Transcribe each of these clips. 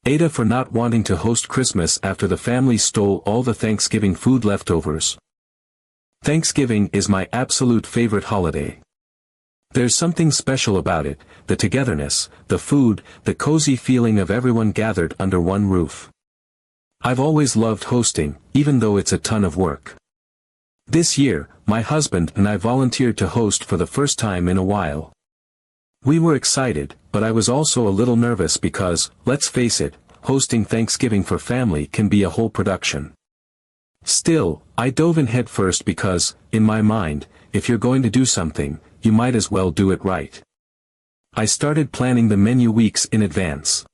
AITA for not wanting to host Christmas after the family stole all the Thanksgiving food leftovers. Thanksgiving is my absolute favorite holiday. There's something special about it, the togetherness, the food, the cozy feeling of everyone gathered under one roof. I've always loved hosting, even though it's a ton of work. This year, my husband and I volunteered to host for the first time in a while. We were excited, but I was also a little nervous because, let's face it, hosting Thanksgiving for family can be a whole production. Still, I dove in head first because, in my mind, if you're going to do something, you might as well do it right. I started planning the menu weeks in advance.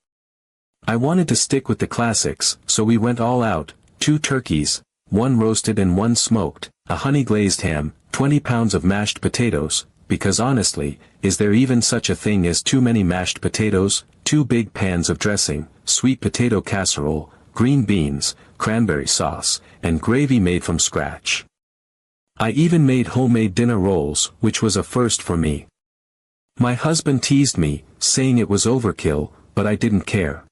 I wanted to stick with the classics, so we went all out: 2 turkeys, 1 roasted and 1 smoked, a honey-glazed ham, 20 pounds of mashed potatoes, because honestly, is there even such a thing as too many mashed potatoes, 2 big pans of dressing, sweet potato casserole, green beans, cranberry sauce, and gravy made from scratch. I even made homemade dinner rolls, which was a first for me. My husband teased me, saying it was overkill, but I didn't care.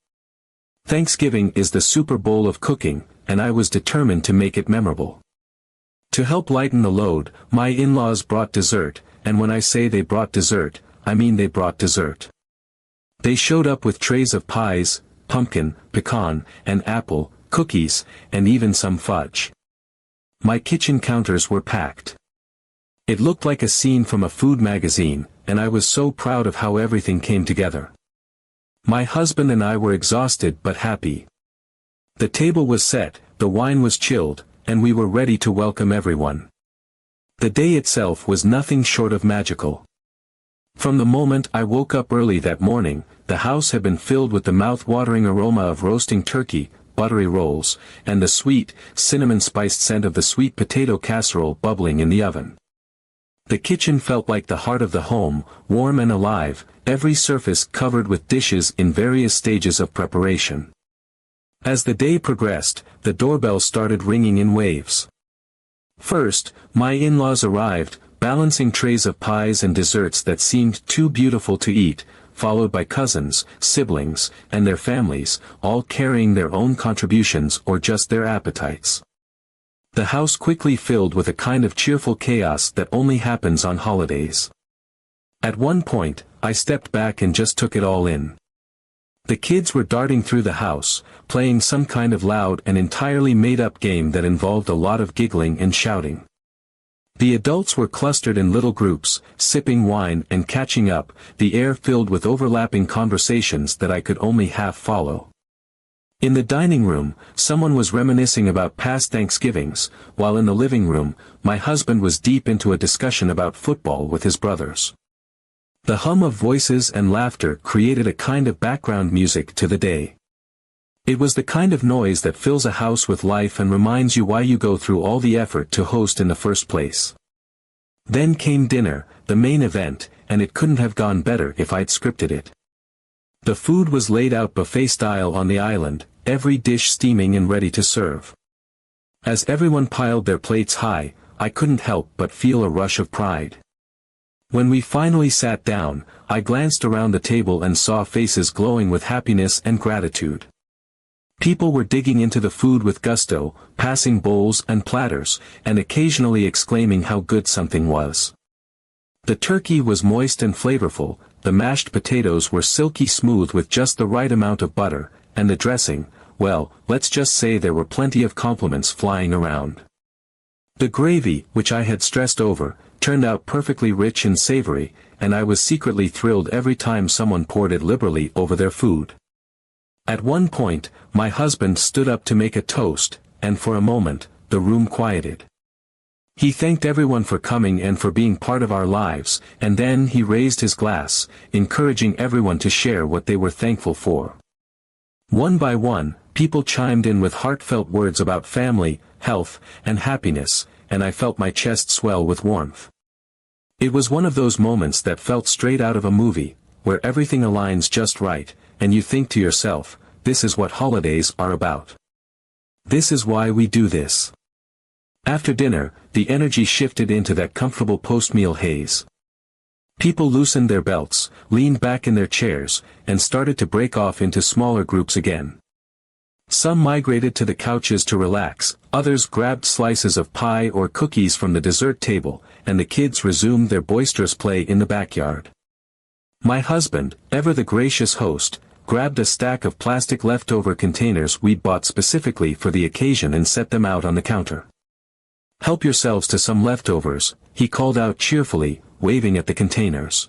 Thanksgiving is the Super Bowl of cooking, and I was determined to make it memorable. To help lighten the load, my in-laws brought dessert, and when I say they brought dessert, I mean they brought dessert. They showed up with trays of pies, pumpkin, pecan, and apple, cookies, and even some fudge. My kitchen counters were packed. It looked like a scene from a food magazine, and I was so proud of how everything came together. My husband and I were exhausted but happy. The table was set, the wine was chilled, and we were ready to welcome everyone. The day itself was nothing short of magical. From the moment I woke up early that morning, the house had been filled with the mouth-watering aroma of roasting turkey, buttery rolls, and the sweet, cinnamon-spiced scent of the sweet potato casserole bubbling in the oven. The kitchen felt like the heart of the home, warm and alive, every surface covered with dishes in various stages of preparation. As the day progressed, the doorbell started ringing in waves. First, my in-laws arrived, balancing trays of pies and desserts that seemed too beautiful to eat, followed by cousins, siblings, and their families, all carrying their own contributions or just their appetites. The house quickly filled with a kind of cheerful chaos that only happens on holidays. At one point, I stepped back and just took it all in. The kids were darting through the house, playing some kind of loud and entirely made-up game that involved a lot of giggling and shouting. The adults were clustered in little groups, sipping wine and catching up, the air filled with overlapping conversations that I could only half follow. In the dining room, someone was reminiscing about past Thanksgivings, while in the living room, my husband was deep into a discussion about football with his brothers. The hum of voices and laughter created a kind of background music to the day. It was the kind of noise that fills a house with life and reminds you why you go through all the effort to host in the first place. Then came dinner, the main event, and it couldn't have gone better if I'd scripted it. The food was laid out buffet style on the island, every dish steaming and ready to serve. As everyone piled their plates high, I couldn't help but feel a rush of pride. When we finally sat down, I glanced around the table and saw faces glowing with happiness and gratitude. People were digging into the food with gusto, passing bowls and platters, and occasionally exclaiming how good something was. The turkey was moist and flavorful, the mashed potatoes were silky smooth with just the right amount of butter, and the dressing, well, let's just say there were plenty of compliments flying around. The gravy, which I had stressed over, turned out perfectly rich and savory, and I was secretly thrilled every time someone poured it liberally over their food. At one point, my husband stood up to make a toast, and for a moment, the room quieted. He thanked everyone for coming and for being part of our lives, and then he raised his glass, encouraging everyone to share what they were thankful for. One by one, people chimed in with heartfelt words about family, health, and happiness, and I felt my chest swell with warmth. It was one of those moments that felt straight out of a movie, where everything aligns just right, and you think to yourself, this is what holidays are about. This is why we do this. After dinner, the energy shifted into that comfortable post-meal haze. People loosened their belts, leaned back in their chairs, and started to break off into smaller groups again. Some migrated to the couches to relax, others grabbed slices of pie or cookies from the dessert table, and the kids resumed their boisterous play in the backyard. My husband, ever the gracious host, grabbed a stack of plastic leftover containers we'd bought specifically for the occasion and set them out on the counter. "Help yourselves to some leftovers," he called out cheerfully, waving at the containers.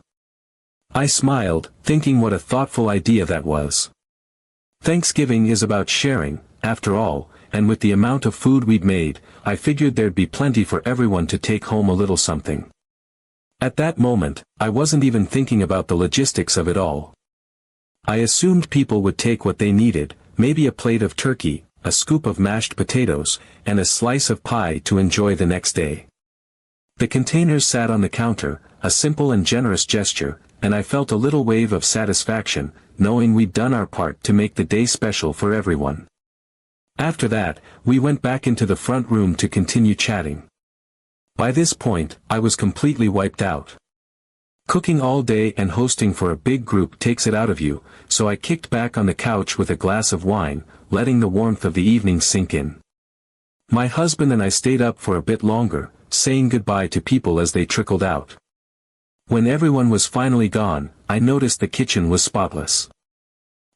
I smiled, thinking what a thoughtful idea that was. Thanksgiving is about sharing, after all, and with the amount of food we'd made, I figured there'd be plenty for everyone to take home a little something. At that moment, I wasn't even thinking about the logistics of it all. I assumed people would take what they needed, maybe a plate of turkey, a scoop of mashed potatoes, and a slice of pie to enjoy the next day. The containers sat on the counter, a simple and generous gesture, and I felt a little wave of satisfaction, knowing we'd done our part to make the day special for everyone. After that, we went back into the front room to continue chatting. By this point, I was completely wiped out. Cooking all day and hosting for a big group takes it out of you, so I kicked back on the couch with a glass of wine, letting the warmth of the evening sink in. My husband and I stayed up for a bit longer, saying goodbye to people as they trickled out. When everyone was finally gone, I noticed the kitchen was spotless.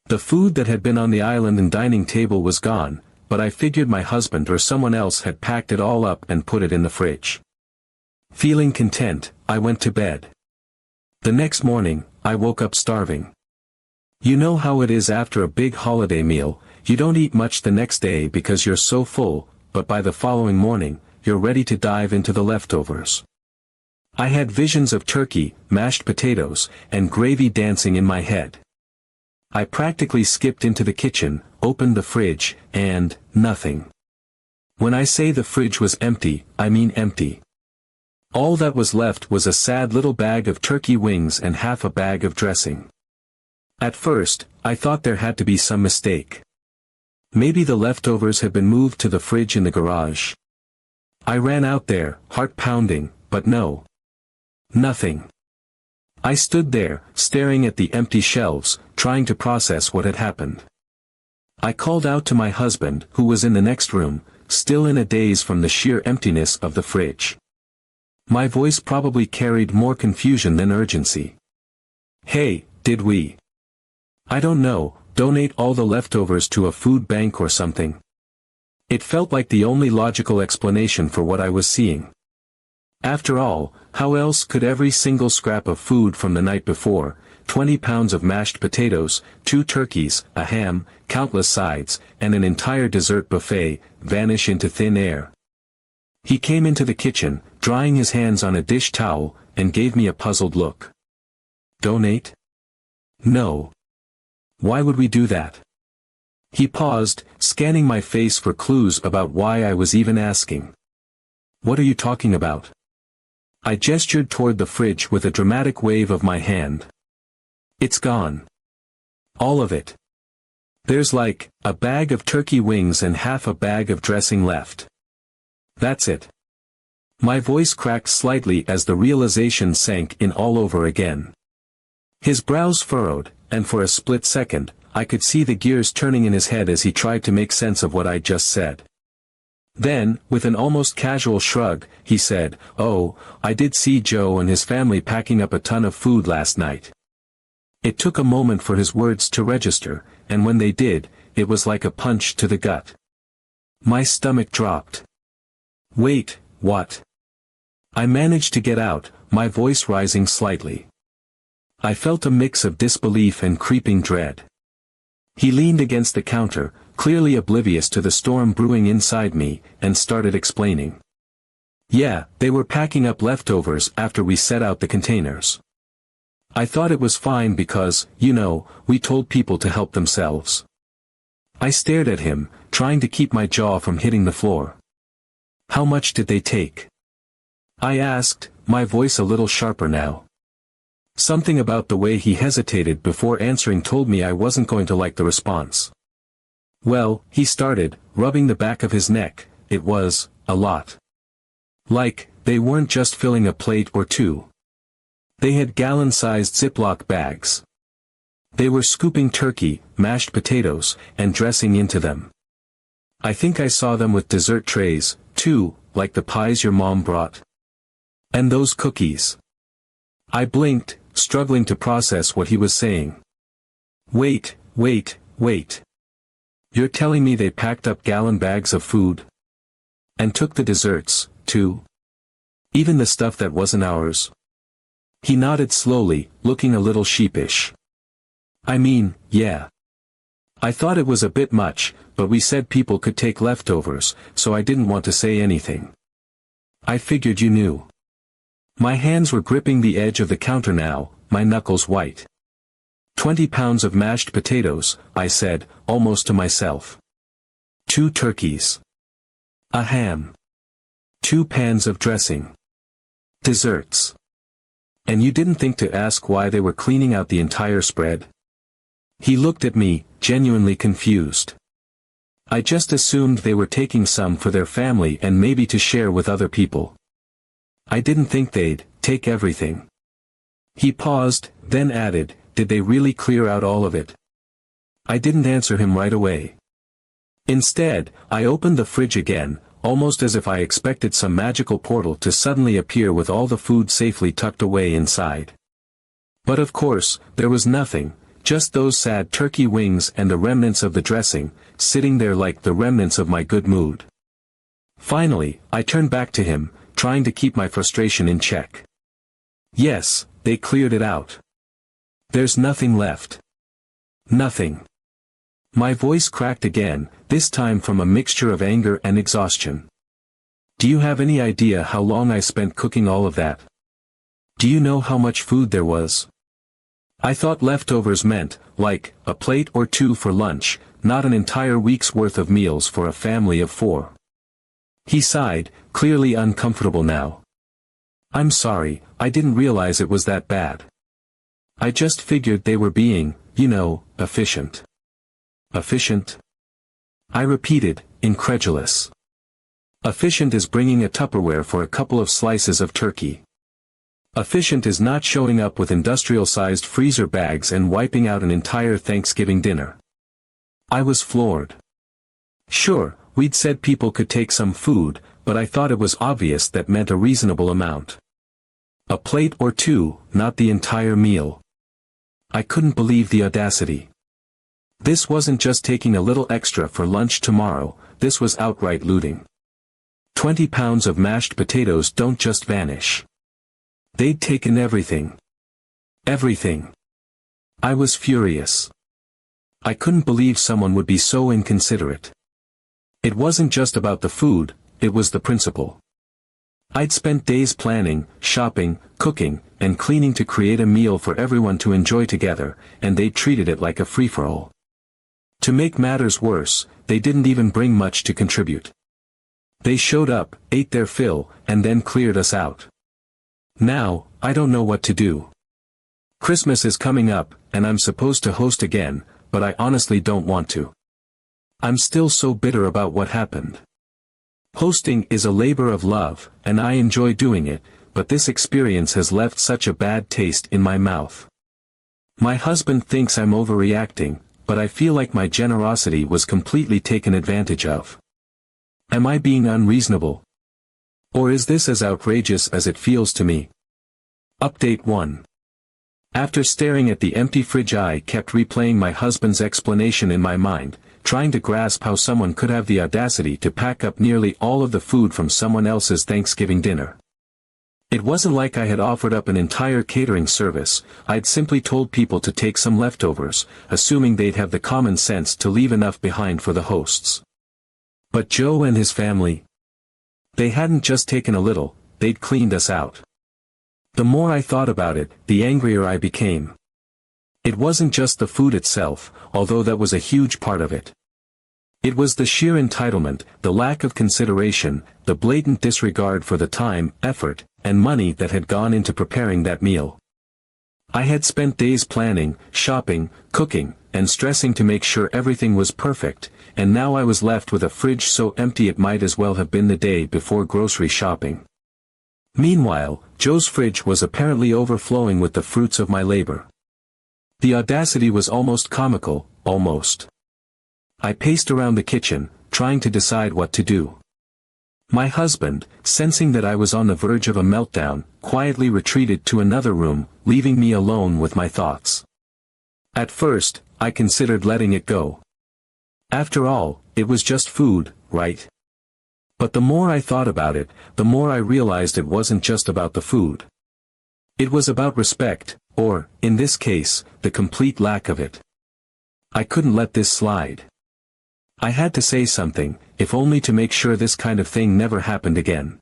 The food that had been on the island and dining table was gone, but I figured my husband or someone else had packed it all up and put it in the fridge. Feeling content, I went to bed. The next morning, I woke up starving. You know how it is after a big holiday meal, you don't eat much the next day because you're so full, but by the following morning, you're ready to dive into the leftovers. I had visions of turkey, mashed potatoes, and gravy dancing in my head. I practically skipped into the kitchen, opened the fridge, and nothing. When I say the fridge was empty, I mean empty. All that was left was a sad little bag of turkey wings and half a bag of dressing. At first, I thought there had to be some mistake. Maybe the leftovers had been moved to the fridge in the garage. I ran out there, heart pounding, but no. Nothing. I stood there, staring at the empty shelves, trying to process what had happened. I called out to my husband, who was in the next room, still in a daze from the sheer emptiness of the fridge. My voice probably carried more confusion than urgency. "Hey, did we? I don't know, donate all the leftovers to a food bank or something?" It felt like the only logical explanation for what I was seeing. After all, how else could every single scrap of food from the night before, 20 pounds of mashed potatoes, 2 turkeys, a ham, countless sides, and an entire dessert buffet, vanish into thin air? He came into the kitchen, drying his hands on a dish towel, and gave me a puzzled look. "Donate? No. Why would we do that?" He paused, scanning my face for clues about why I was even asking. "What are you talking about?" I gestured toward the fridge with a dramatic wave of my hand. "It's gone. All of it. There's like, a bag of turkey wings and half a bag of dressing left. That's it." My voice cracked slightly as the realization sank in all over again. His brows furrowed, and for a split second, I could see the gears turning in his head as he tried to make sense of what I'd just said. Then, with an almost casual shrug, he said, "Oh, I did see Joe and his family packing up a ton of food last night." It took a moment for his words to register, and when they did, it was like a punch to the gut. My stomach dropped. "Wait, what?" I managed to get out, my voice rising slightly. I felt a mix of disbelief and creeping dread. He leaned against the counter, clearly oblivious to the storm brewing inside me, and started explaining. "Yeah, they were packing up leftovers after we set out the containers. I thought it was fine because, you know, we told people to help themselves." I stared at him, trying to keep my jaw from hitting the floor. "How much did they take?" I asked, my voice a little sharper now. Something about the way he hesitated before answering told me I wasn't going to like the response. "Well," he started, rubbing the back of his neck, "it was, a lot. Like, they weren't just filling a plate or two. They had gallon-sized Ziploc bags. They were scooping turkey, mashed potatoes, and dressing into them. I think I saw them with dessert trays, too, like the pies your mom brought. And those cookies. I blinked, struggling to process what he was saying. Wait. You're telling me they packed up gallon bags of food? And took the desserts, too? Even the stuff that wasn't ours? He nodded slowly, looking a little sheepish. I mean, yeah. I thought it was a bit much, but we said people could take leftovers, so I didn't want to say anything. I figured you knew. My hands were gripping the edge of the counter now, my knuckles white. 20 pounds of mashed potatoes, I said, almost to myself. 2 turkeys. A ham. 2 pans of dressing. Desserts. And you didn't think to ask why they were cleaning out the entire spread? He looked at me, genuinely confused. I just assumed they were taking some for their family and maybe to share with other people. I didn't think they'd take everything. He paused, then added, did they really clear out all of it? I didn't answer him right away. Instead, I opened the fridge again, almost as if I expected some magical portal to suddenly appear with all the food safely tucked away inside. But of course, there was nothing, just those sad turkey wings and the remnants of the dressing, sitting there like the remnants of my good mood. Finally, I turned back to him, trying to keep my frustration in check. Yes, they cleared it out. There's nothing left. Nothing. My voice cracked again, this time from a mixture of anger and exhaustion. Do you have any idea how long I spent cooking all of that? Do you know how much food there was? I thought leftovers meant, like, a plate or 2 for lunch, not an entire week's worth of meals for a family of 4. He sighed, clearly uncomfortable now. I'm sorry, I didn't realize it was that bad. I just figured they were being, efficient. Efficient? I repeated, incredulous. Efficient is bringing a Tupperware for a couple of slices of turkey. Efficient is not showing up with industrial-sized freezer bags and wiping out an entire Thanksgiving dinner. I was floored. Sure, we'd said people could take some food, but I thought it was obvious that meant a reasonable amount. A plate or 2, not the entire meal. I couldn't believe the audacity. This wasn't just taking a little extra for lunch tomorrow, this was outright looting. 20 pounds of mashed potatoes don't just vanish. They'd taken everything. Everything. I was furious. I couldn't believe someone would be so inconsiderate. It wasn't just about the food, it was the principle. I'd spent days planning, shopping, cooking, and cleaning to create a meal for everyone to enjoy together, and they treated it like a free-for-all. To make matters worse, they didn't even bring much to contribute. They showed up, ate their fill, and then cleared us out. Now, I don't know what to do. Christmas is coming up, and I'm supposed to host again, but I honestly don't want to. I'm still so bitter about what happened. Hosting is a labor of love, and I enjoy doing it, but this experience has left such a bad taste in my mouth. My husband thinks I'm overreacting, but I feel like my generosity was completely taken advantage of. Am I being unreasonable? Or is this as outrageous as it feels to me? Update 1. After staring at the empty fridge, I kept replaying my husband's explanation in my mind, trying to grasp how someone could have the audacity to pack up nearly all of the food from someone else's Thanksgiving dinner. It wasn't like I had offered up an entire catering service, I'd simply told people to take some leftovers, assuming they'd have the common sense to leave enough behind for the hosts. But Joe and his family? They hadn't just taken a little, they'd cleaned us out. The more I thought about it, the angrier I became. It wasn't just the food itself, although that was a huge part of it. It was the sheer entitlement, the lack of consideration, the blatant disregard for the time, effort, and money that had gone into preparing that meal. I had spent days planning, shopping, cooking, and stressing to make sure everything was perfect, and now I was left with a fridge so empty it might as well have been the day before grocery shopping. Meanwhile, Joe's fridge was apparently overflowing with the fruits of my labor. The audacity was almost comical, almost. I paced around the kitchen, trying to decide what to do. My husband, sensing that I was on the verge of a meltdown, quietly retreated to another room, leaving me alone with my thoughts. At first, I considered letting it go. After all, it was just food, right? But the more I thought about it, the more I realized it wasn't just about the food. It was about respect, or, in this case, the complete lack of it. I couldn't let this slide. I had to say something, if only to make sure this kind of thing never happened again.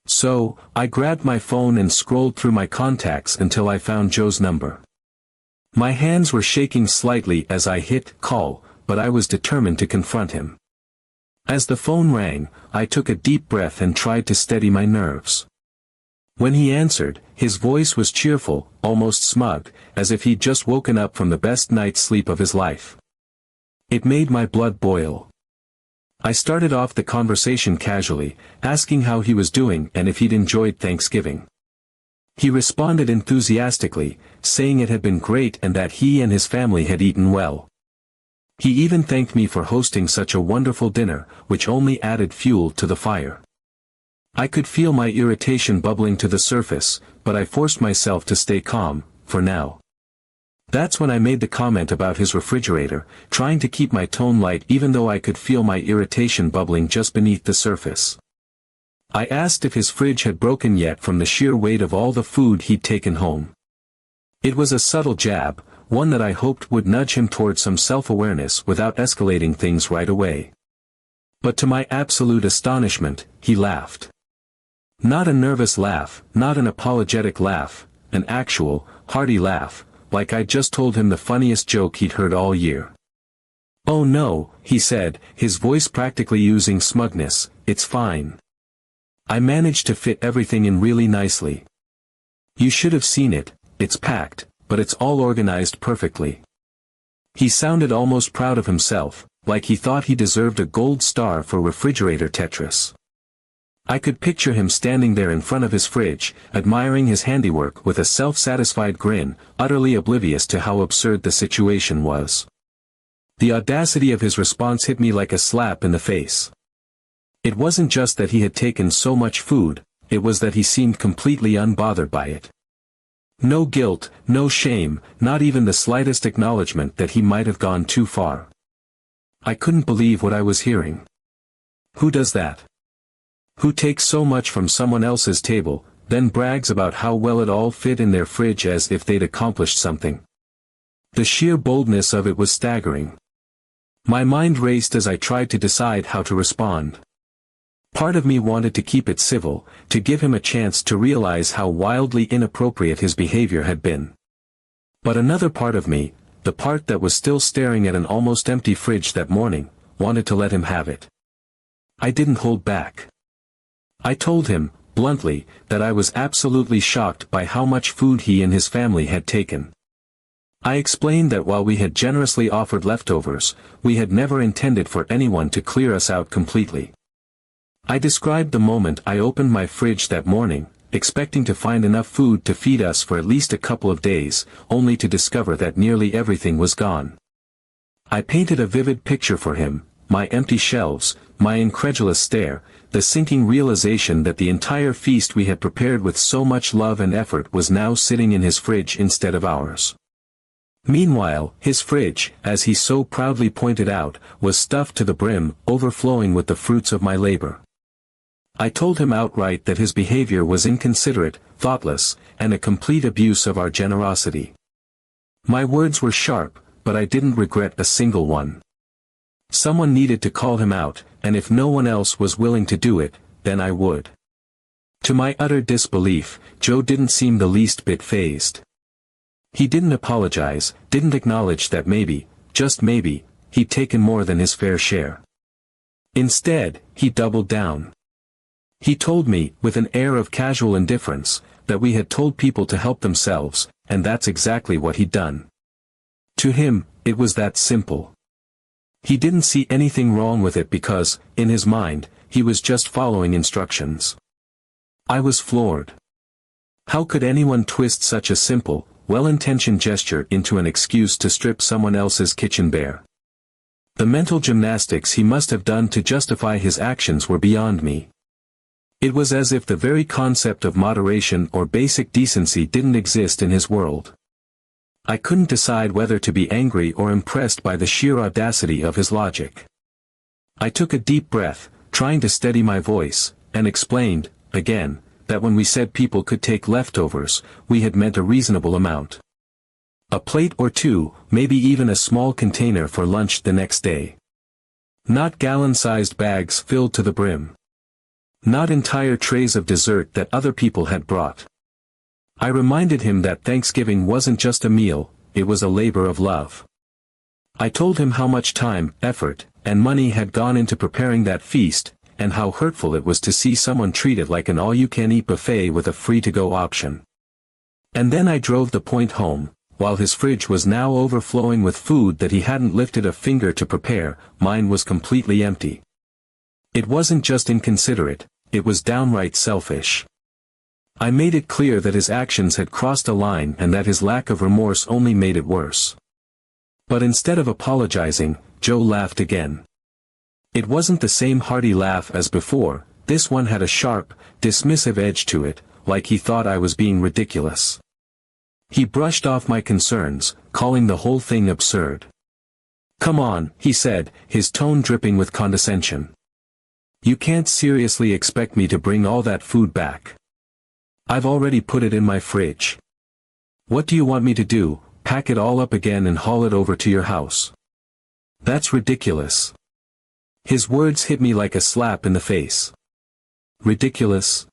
So, I grabbed my phone and scrolled through my contacts until I found Joe's number. My hands were shaking slightly as I hit call, but I was determined to confront him. As the phone rang, I took a deep breath and tried to steady my nerves. When he answered, his voice was cheerful, almost smug, as if he'd just woken up from the best night's sleep of his life. It made my blood boil. I started off the conversation casually, asking how he was doing and if he'd enjoyed Thanksgiving. He responded enthusiastically, saying it had been great and that he and his family had eaten well. He even thanked me for hosting such a wonderful dinner, which only added fuel to the fire. I could feel my irritation bubbling to the surface, but I forced myself to stay calm, for now. That's when I made the comment about his refrigerator, trying to keep my tone light even though I could feel my irritation bubbling just beneath the surface. I asked if his fridge had broken yet from the sheer weight of all the food he'd taken home. It was a subtle jab, one that I hoped would nudge him toward some self-awareness without escalating things right away. But to my absolute astonishment, he laughed. Not a nervous laugh, not an apologetic laugh, an actual, hearty laugh, like I'd just told him the funniest joke he'd heard all year. "Oh no," he said, his voice practically oozing smugness, "it's fine. I managed to fit everything in really nicely. You should have seen it, it's packed, but it's all organized perfectly." He sounded almost proud of himself, like he thought he deserved a gold star for refrigerator Tetris. I could picture him standing there in front of his fridge, admiring his handiwork with a self-satisfied grin, utterly oblivious to how absurd the situation was. The audacity of his response hit me like a slap in the face. It wasn't just that he had taken so much food, it was that he seemed completely unbothered by it. No guilt, no shame, not even the slightest acknowledgement that he might have gone too far. I couldn't believe what I was hearing. Who does that? Who takes so much from someone else's table, then brags about how well it all fit in their fridge as if they'd accomplished something? The sheer boldness of it was staggering. My mind raced as I tried to decide how to respond. Part of me wanted to keep it civil, to give him a chance to realize how wildly inappropriate his behavior had been. But another part of me, the part that was still staring at an almost empty fridge that morning, wanted to let him have it. I didn't hold back. I told him, bluntly, that I was absolutely shocked by how much food he and his family had taken. I explained that while we had generously offered leftovers, we had never intended for anyone to clear us out completely. I described the moment I opened my fridge that morning, expecting to find enough food to feed us for at least a couple of days, only to discover that nearly everything was gone. I painted a vivid picture for him, my empty shelves, my incredulous stare, the sinking realization that the entire feast we had prepared with so much love and effort was now sitting in his fridge instead of ours. Meanwhile, his fridge, as he so proudly pointed out, was stuffed to the brim, overflowing with the fruits of my labor. I told him outright that his behavior was inconsiderate, thoughtless, and a complete abuse of our generosity. My words were sharp, but I didn't regret a single one. Someone needed to call him out, and if no one else was willing to do it, then I would. To my utter disbelief, Joe didn't seem the least bit fazed. He didn't apologize, didn't acknowledge that maybe, just maybe, he'd taken more than his fair share. Instead, he doubled down. He told me, with an air of casual indifference, that we had told people to help themselves, and that's exactly what he'd done. To him, it was that simple. He didn't see anything wrong with it because, in his mind, he was just following instructions. I was floored. How could anyone twist such a simple, well-intentioned gesture into an excuse to strip someone else's kitchen bare? The mental gymnastics he must have done to justify his actions were beyond me. It was as if the very concept of moderation or basic decency didn't exist in his world. I couldn't decide whether to be angry or impressed by the sheer audacity of his logic. I took a deep breath, trying to steady my voice, and explained, again, that when we said people could take leftovers, we had meant a reasonable amount. A plate or two, maybe even a small container for lunch the next day. Not gallon-sized bags filled to the brim. Not entire trays of dessert that other people had brought. I reminded him that Thanksgiving wasn't just a meal, it was a labor of love. I told him how much time, effort, and money had gone into preparing that feast, and how hurtful it was to see someone treat it like an all-you-can-eat buffet with a free-to-go option. And then I drove the point home. While his fridge was now overflowing with food that he hadn't lifted a finger to prepare, mine was completely empty. It wasn't just inconsiderate, it was downright selfish. I made it clear that his actions had crossed a line and that his lack of remorse only made it worse. But instead of apologizing, Joe laughed again. It wasn't the same hearty laugh as before, this one had a sharp, dismissive edge to it, like he thought I was being ridiculous. He brushed off my concerns, calling the whole thing absurd. "Come on," he said, his tone dripping with condescension. "You can't seriously expect me to bring all that food back. I've already put it in my fridge. What do you want me to do, pack it all up again and haul it over to your house? That's ridiculous." His words hit me like a slap in the face. Ridiculous?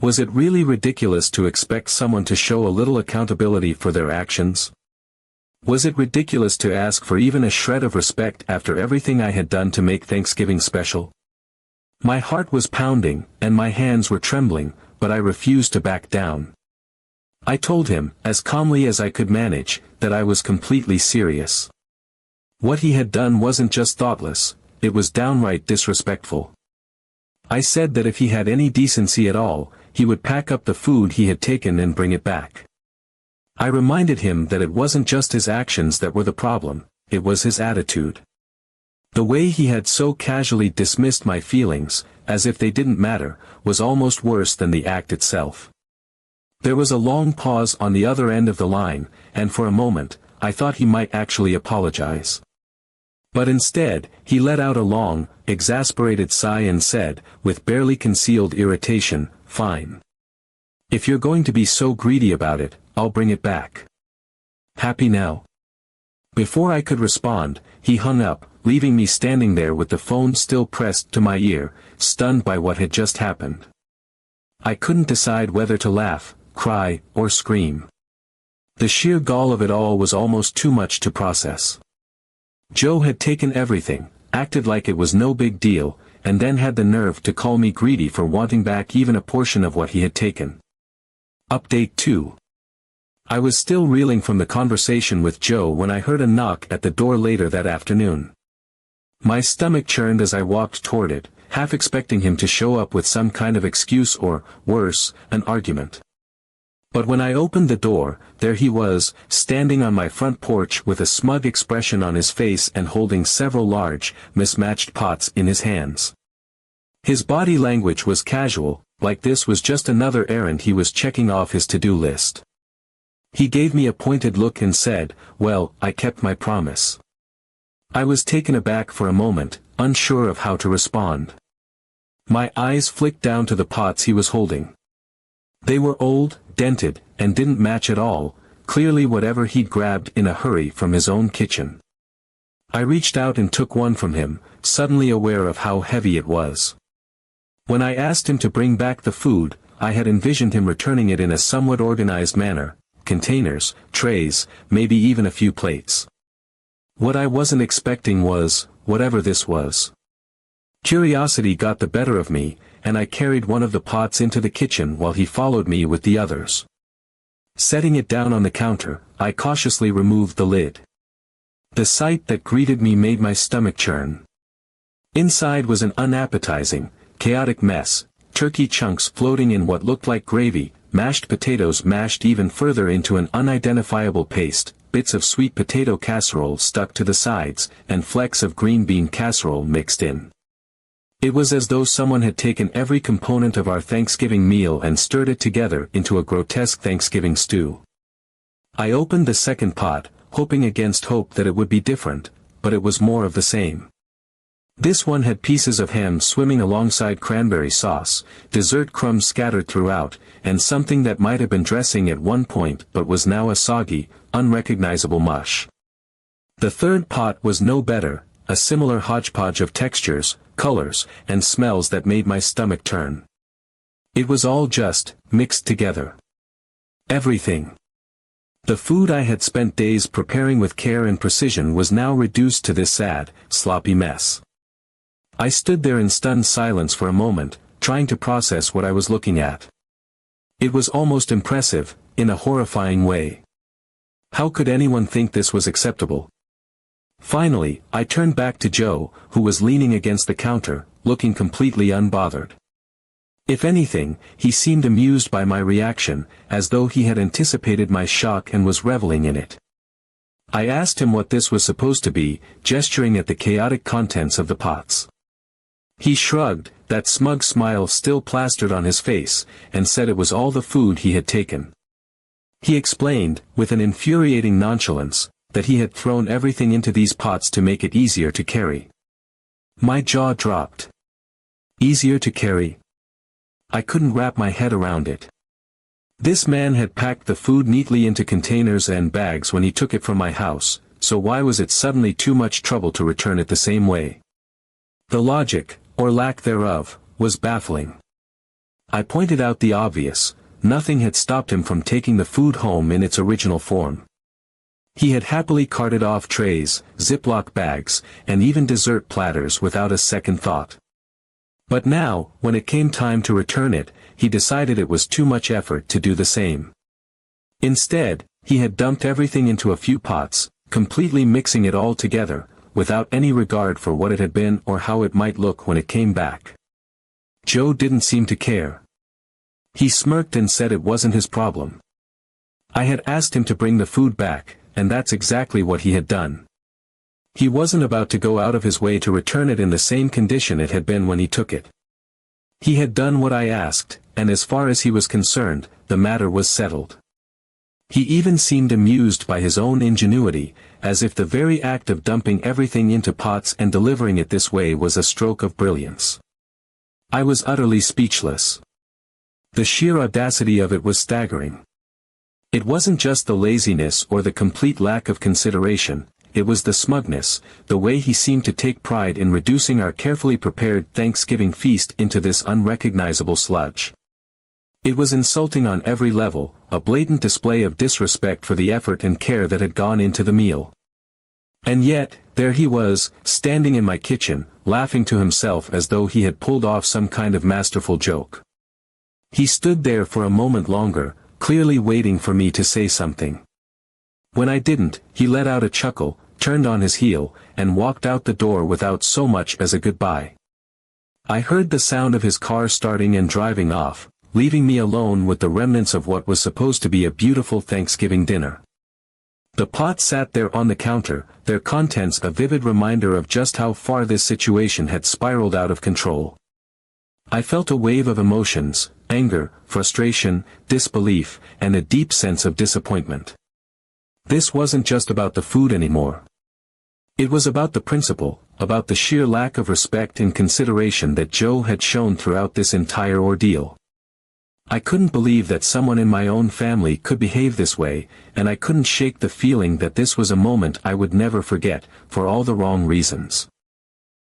Was it really ridiculous to expect someone to show a little accountability for their actions? Was it ridiculous to ask for even a shred of respect after everything I had done to make Thanksgiving special? My heart was pounding, and my hands were trembling, but I refused to back down. I told him, as calmly as I could manage, that I was completely serious. What he had done wasn't just thoughtless, it was downright disrespectful. I said that if he had any decency at all, he would pack up the food he had taken and bring it back. I reminded him that it wasn't just his actions that were the problem, it was his attitude. The way he had so casually dismissed my feelings, as if they didn't matter, was almost worse than the act itself. There was a long pause on the other end of the line, and for a moment, I thought he might actually apologize. But instead, he let out a long, exasperated sigh and said, with barely concealed irritation, "Fine. If you're going to be so greedy about it, I'll bring it back. Happy now?" Before I could respond, he hung up, leaving me standing there with the phone still pressed to my ear, stunned by what had just happened. I couldn't decide whether to laugh, cry, or scream. The sheer gall of it all was almost too much to process. Joe had taken everything, acted like it was no big deal, and then had the nerve to call me greedy for wanting back even a portion of what he had taken. Update 2. I was still reeling from the conversation with Joe when I heard a knock at the door later that afternoon. My stomach churned as I walked toward it, half expecting him to show up with some kind of excuse or, worse, an argument. But when I opened the door, there he was, standing on my front porch with a smug expression on his face and holding several large, mismatched pots in his hands. His body language was casual, like this was just another errand he was checking off his to-do list. He gave me a pointed look and said, "Well, I kept my promise." I was taken aback for a moment, unsure of how to respond. My eyes flicked down to the pots he was holding. They were old, dented, and didn't match at all, clearly whatever he'd grabbed in a hurry from his own kitchen. I reached out and took one from him, suddenly aware of how heavy it was. When I asked him to bring back the food, I had envisioned him returning it in a somewhat organized manner, containers, trays, maybe even a few plates. What I wasn't expecting was, whatever this was. Curiosity got the better of me, and I carried one of the pots into the kitchen while he followed me with the others. Setting it down on the counter, I cautiously removed the lid. The sight that greeted me made my stomach churn. Inside was an unappetizing, chaotic mess, turkey chunks floating in what looked like gravy, mashed potatoes mashed even further into an unidentifiable paste, bits of sweet potato casserole stuck to the sides, and flecks of green bean casserole mixed in. It was as though someone had taken every component of our Thanksgiving meal and stirred it together into a grotesque Thanksgiving stew. I opened the second pot, hoping against hope that it would be different, but it was more of the same. This one had pieces of ham swimming alongside cranberry sauce, dessert crumbs scattered throughout, and something that might have been dressing at one point but was now a soggy, unrecognizable mush. The third pot was no better, a similar hodgepodge of textures, colors, and smells that made my stomach turn. It was all just mixed together. Everything. The food I had spent days preparing with care and precision was now reduced to this sad, sloppy mess. I stood there in stunned silence for a moment, trying to process what I was looking at. It was almost impressive, in a horrifying way. How could anyone think this was acceptable? Finally, I turned back to Joe, who was leaning against the counter, looking completely unbothered. If anything, he seemed amused by my reaction, as though he had anticipated my shock and was reveling in it. I asked him what this was supposed to be, gesturing at the chaotic contents of the pots. He shrugged, that smug smile still plastered on his face, and said it was all the food he had taken. He explained, with an infuriating nonchalance, that he had thrown everything into these pots to make it easier to carry. My jaw dropped. Easier to carry? I couldn't wrap my head around it. This man had packed the food neatly into containers and bags when he took it from my house, so why was it suddenly too much trouble to return it the same way? The logic, or lack thereof, was baffling. I pointed out the obvious: nothing had stopped him from taking the food home in its original form. He had happily carted off trays, Ziploc bags, and even dessert platters without a second thought. But now, when it came time to return it, he decided it was too much effort to do the same. Instead, he had dumped everything into a few pots, completely mixing it all together, without any regard for what it had been or how it might look when it came back. Joe didn't seem to care. He smirked and said it wasn't his problem. I had asked him to bring the food back, and that's exactly what he had done. He wasn't about to go out of his way to return it in the same condition it had been when he took it. He had done what I asked, and as far as he was concerned, the matter was settled. He even seemed amused by his own ingenuity, as if the very act of dumping everything into pots and delivering it this way was a stroke of brilliance. I was utterly speechless. The sheer audacity of it was staggering. It wasn't just the laziness or the complete lack of consideration, it was the smugness, the way he seemed to take pride in reducing our carefully prepared Thanksgiving feast into this unrecognizable sludge. It was insulting on every level, a blatant display of disrespect for the effort and care that had gone into the meal. And yet, there he was, standing in my kitchen, laughing to himself as though he had pulled off some kind of masterful joke. He stood there for a moment longer, clearly waiting for me to say something. When I didn't, he let out a chuckle, turned on his heel, and walked out the door without so much as a goodbye. I heard the sound of his car starting and driving off, leaving me alone with the remnants of what was supposed to be a beautiful Thanksgiving dinner. The pots sat there on the counter, their contents a vivid reminder of just how far this situation had spiraled out of control. I felt a wave of emotions: anger, frustration, disbelief, and a deep sense of disappointment. This wasn't just about the food anymore. It was about the principle, about the sheer lack of respect and consideration that Joe had shown throughout this entire ordeal. I couldn't believe that someone in my own family could behave this way, and I couldn't shake the feeling that this was a moment I would never forget, for all the wrong reasons.